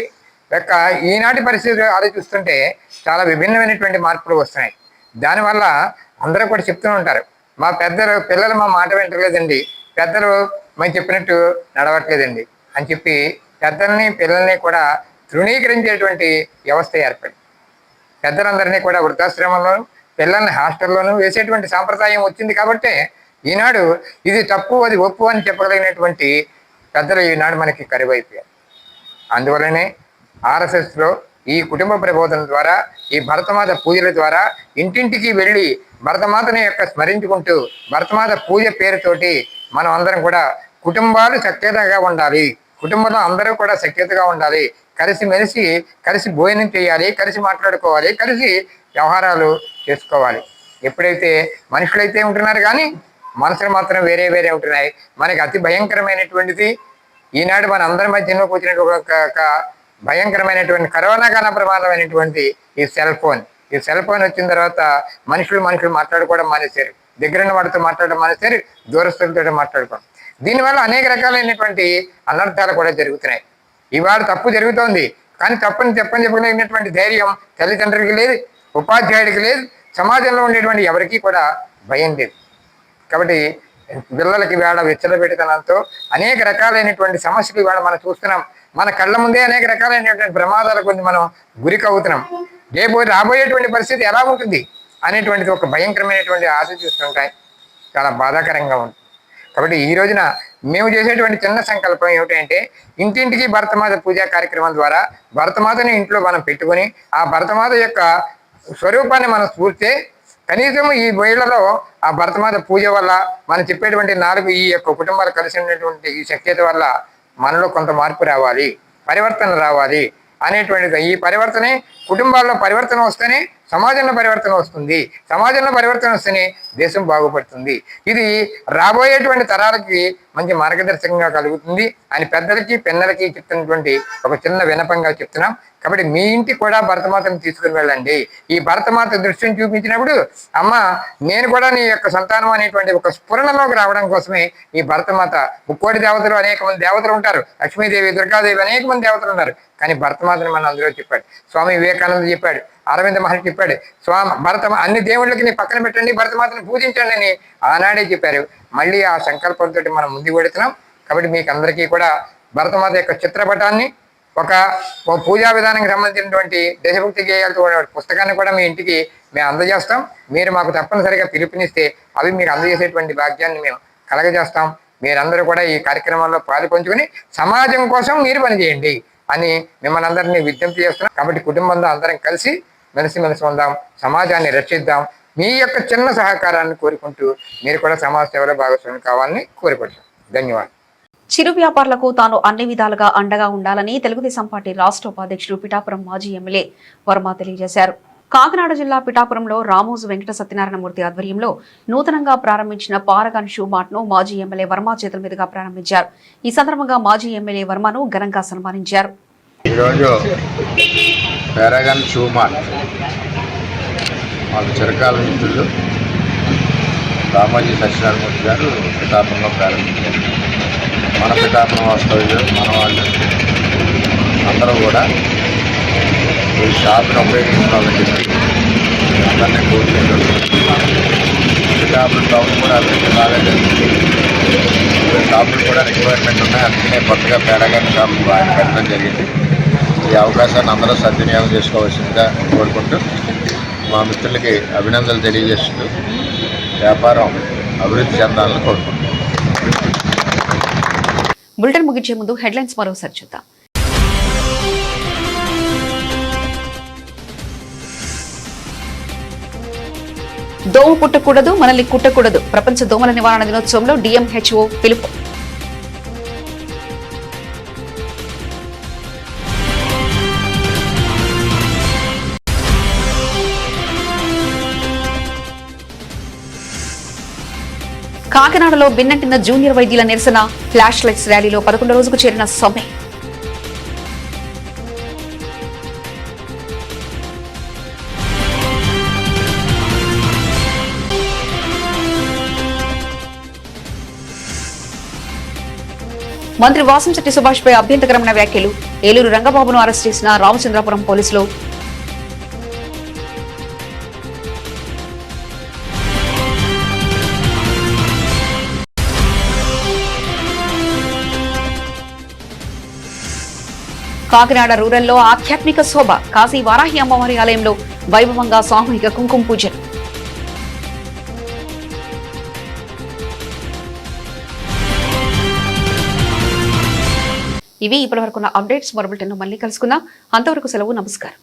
యొక్క ఈనాటి పరిస్థితులు ఆలోచిస్తుంటే చాలా విభిన్నమైనటువంటి మార్పులు వస్తున్నాయి. దానివల్ల అందరూ కూడా చెప్తూ ఉంటారు, మా పిల్లలు మా మాట వింటలేదండి, పెద్దలు మేము చెప్పినట్టు నడవట్లేదండి అని చెప్పి పెద్దల్ని పిల్లల్ని కూడా తృణీకరించేటువంటి వ్యవస్థ ఏర్పడింది. పెద్దలందరినీ కూడా వృద్ధాశ్రమంలోను పిల్లల్ని హాస్టల్లోనూ వేసేటువంటి సాంప్రదాయం వచ్చింది. కాబట్టి ఈనాడు ఇది తప్పు అది ఒప్పు అని చెప్పగలిగినటువంటి పెద్దలు ఈనాడు మనకి కరువైపోయారు. అందువలనే ఆర్ఎస్ఎస్లో ఈ కుటుంబ ప్రబోధన ద్వారా, ఈ భరతమాత పూజల ద్వారా ఇంటింటికి వెళ్ళి భరతమాతని యొక్క స్మరించుకుంటూ భరతమాత పూజ పేరుతోటి మనం అందరం కూడా కుటుంబాలు సఖ్యతగా ఉండాలి, కుటుంబంలో అందరూ కూడా సఖ్యతగా ఉండాలి, కలిసి భోజనం చేయాలి, కలిసి మాట్లాడుకోవాలి, కలిసి వ్యవహారాలు చేసుకోవాలి. ఎప్పుడైతే మనుషులైతే ఉంటున్నారు కానీ మనసులు మాత్రం వేరే వేరే ఉంటున్నాయి. మనకి అతి భయంకరమైనటువంటిది ఈనాడు మన అందరి మధ్యలో కూర్చున్న ఒక భయంకరమైనటువంటి కరోనా కాల ప్రమాదమైనటువంటి ఈ సెల్ ఫోన్. ఈ సెల్ ఫోన్ వచ్చిన తర్వాత మనుషులు మాట్లాడుకోవడం మానేశారు, దగ్గర వాడితో మాట్లాడడం మానేశారు, దూరస్తులతో మాట్లాడుకోవడం. దీనివల్ల అనేక రకాలైనటువంటి అనర్థాలు కూడా జరుగుతున్నాయి. ఇవాళ తప్పు జరుగుతోంది కానీ తప్పని చెప్పగలిగినటువంటి ధైర్యం తల్లిదండ్రులకి లేదు, ఉపాధ్యాయుడికి లేదు, సమాజంలో ఉండేటువంటి ఎవరికీ కూడా భయం లేదు. కాబట్టి పిల్లలకి వేళ విచ్చలపెట్టడంతో అనేక రకాలైనటువంటి సమస్యలు ఇవాళ మనం చూస్తున్నాం. మన కళ్ళ ముందే అనేక రకాలైనటువంటి ప్రమాదాలకు మనం గురికవుతున్నాం. రాబోయేటువంటి పరిస్థితి ఎలా ఉంటుంది అనేటువంటిది ఒక భయంకరమైనటువంటి ఆశ చూస్తుంటాయి, చాలా బాధాకరంగా ఉంటుంది. కాబట్టి ఈ రోజున మేము చేసేటువంటి చిన్న సంకల్పం ఏమిటంటే ఇంటింటికి భరతమాత పూజా కార్యక్రమం ద్వారా భరతమాతని ఇంట్లో మనం పెట్టుకొని ఆ భరతమాత యొక్క స్వరూపాన్ని మనం స్ఫూర్తే కనీసం ఈ వేళ్లలో ఆ భరతమాత పూజ వల్ల మనం చెప్పేటువంటి 4 ఈ యొక్క కుటుంబాలు కలిసి ఉన్నటువంటి ఈ శక్యత వల్ల మనలో కొంత మార్పు రావాలి, పరివర్తన రావాలి అనేటువంటిది. ఈ పరివర్తనే కుటుంబాల్లో పరివర్తన వస్తేనే సమాజంలో పరివర్తన వస్తుంది, సమాజంలో పరివర్తన వస్తేనే దేశం బాగుపడుతుంది. ఇది రాబోయేటువంటి తరాలకి మంచి మార్గదర్శకంగా కలుగుతుంది అని పెద్దలకి పిన్నలకి చెప్తున్నటువంటి ఒక చిన్న వినపంగా చెప్తున్నాం. కాబట్టి మీ ఇంటికి కూడా భరతమాతను తీసుకుని వెళ్ళండి. ఈ భరతమాత దృష్టిని చూపించినప్పుడు అమ్మ నేను కూడా నీ యొక్క సంతానం అనేటువంటి ఒక స్ఫురణలోకి రావడం కోసమే ఈ భరతమాత. ముక్కోటి దేవతలు అనేక మంది దేవతలు ఉంటారు, లక్ష్మీదేవి, దుర్గాదేవి అనేక మంది దేవతలు ఉన్నారు. కానీ భరతమాతని మనం అందులో చెప్పాడు, స్వామి వివేకానంద చెప్పాడు, అరవింద మహర్షి చెప్పాడు, అన్ని దేవుళ్ళకి నీ పక్కన పెట్టండి, భరతమాతను పూజించండి అని ఆనాడే చెప్పారు. మళ్ళీ ఆ సంకల్పంతో మనం ముందుకు పెడుతున్నాం. కాబట్టి మీకు అందరికీ కూడా భరతమాత యొక్క చిత్రపటాన్ని ఒక పూజా విధానానికి సంబంధించినటువంటి దేశభక్తి గేయాలతో పుస్తకాన్ని కూడా మీ ఇంటికి మేము అందజేస్తాం. మీరు మాకు తప్పనిసరిగా పిలుపునిస్తే అవి మీకు అందజేసేటువంటి భాగ్యాన్ని మేము కలగజేస్తాం. మీరందరూ కూడా ఈ కార్యక్రమంలో పాలుపంచుకొని సమాజం కోసం మీరు పనిచేయండి అని మిమ్మల్ని అందరినీ విజ్ఞప్తి చేస్తున్నాం. కాబట్టి కుటుంబంలో అందరం కలిసి మెలిసి ఉందాం, సమాజాన్ని రక్షిద్దాం. మీ యొక్క చిన్న సహకారాన్ని కోరుకుంటూ మీరు కూడా సమాజ సేవలో భాగస్వామి కావాలని కోరుకుంటున్నాం. ధన్యవాదాలు. చిరు వ్యాపారులకు తాను అన్ని విధాలుగా అండగా ఉండాలని తెలుగుదేశం పార్టీ రాష్ట్ర ఉపాధ్యక్షుడు పిఠాపురం మాజీ ఎమ్మెల్యే వర్మ తెలియజేశారు. కాకినాడ జిల్లా పిఠాపురంలో రామోజు వెంకట సత్యనారాయణమూర్తి ఆధ్వర్యంలో నూతనంగా ప్రారంభించిన పారగాన్ షూ మార్ట్ ను మాజీ ఎమ్మెల్యే వర్మ చేతుల మీదుగా ప్రారంభించారు. ఈ సందర్భంగా మాజీ ఎమ్మెల్యే వర్మను ఘనంగా సన్మానించారు. ఈరోజు పారగాన్ షూ మార్ట్ మాకు చిరకాల మిత్రులు రామోజీ సత్యనారాయణమూర్తి గారు పిఠాపురంలో ప్రారంభించారు. మన పిఠాపురం వాస్తవ్యులు మన వాళ్ళు అందరూ కూడా ఈ షాప్ను ఉపయోగించుకోవాలని చెప్పి అందరినీ కోరుకుంటున్నారు. పిఠాపురం టౌన్ కూడా అభివృద్ధి బాగా జరుగుతుంది. షాపులు కూడా రిక్వైర్మెంట్ ఉన్నాయి, అందుకనే కొత్తగా పారగాన్ షాప్ పెట్టడం జరిగింది. ఈ అవకాశాన్ని అందరూ సద్వినియోగం చేసుకోవాల్సిందిగా కోరుకుంటూ మా మిత్రులకి అభినందనలు తెలియజేస్తూ వ్యాపారం అభివృద్ధి చెందాలని కోరుకుంటున్నాం. బులెటిన్ ముగించే ముందు హెడ్లైన్స్ మరోసారి చూద్దాం. దోమ పుట్టకూడదు, మనల్ని కుట్టకూడదు. ప్రపంచ దోమల నివారణ దినోత్సవంలో DMHO పిలుపు. కాకినాడలో బిన్నంటిన జూనియర్ వైద్యుల నిరసన, ఫ్లాష్ లైట్స్ ర్యాలీలో 11వ రోజుకు చేరిన సమ్మె. మంత్రి వాసంశెట్టి సుభాష్ పై అభ్యంతరకరమైన వ్యాఖ్యలు. ఏలూరు రంగబాబును అరెస్ట్ చేసిన రామచంద్రాపురం పోలీసులు. కాకినాడ రూరల్లో ఆధ్యాత్మిక శోభ. కాశీ వారాహి అమ్మవారి ఆలయంలో వైభవంగా సామూహిక కుంకుమ పూజలు. ఇవి ఇప్పటివరకున్న అప్డేట్స్. మరో బులెటిన్లో మళ్ళీ కలుసుకుందాం. అంతవరకు సెలవు. నమస్కారం.